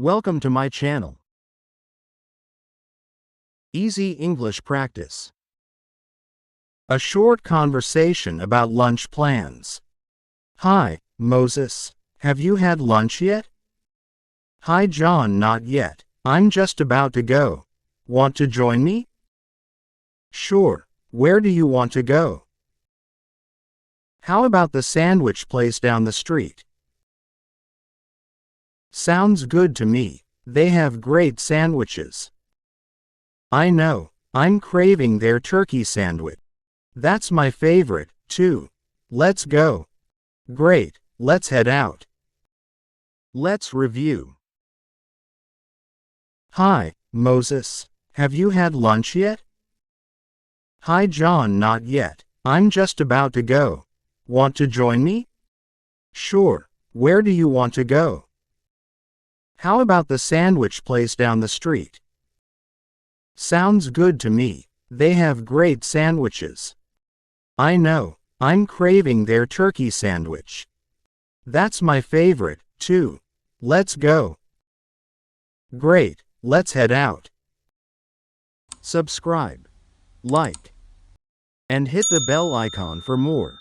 Welcome to my channel. Easy English Practice. A short conversation about lunch plans. Hi, Moses. Have you had lunch yet? Hi, John. Not yet. I'm just about to go. Want to join me? Sure. Where do you want to go? How about the sandwich place down the street? Sounds good to me. They have great sandwiches. I know. I'm craving their turkey sandwich. That's my favorite, too. Let's go. Great. Let's head out. Let's review. Hi, Moses. Have you had lunch yet? Hi, John. Not yet. I'm just about to go. Want to join me? Sure. Where do you want to go? How about the sandwich place down the street? Sounds good to me. They have great sandwiches. I know. I'm craving their turkey sandwich. That's my favorite, too. Let's go. Great. Let's head out. Subscribe, like, and hit the bell icon for more.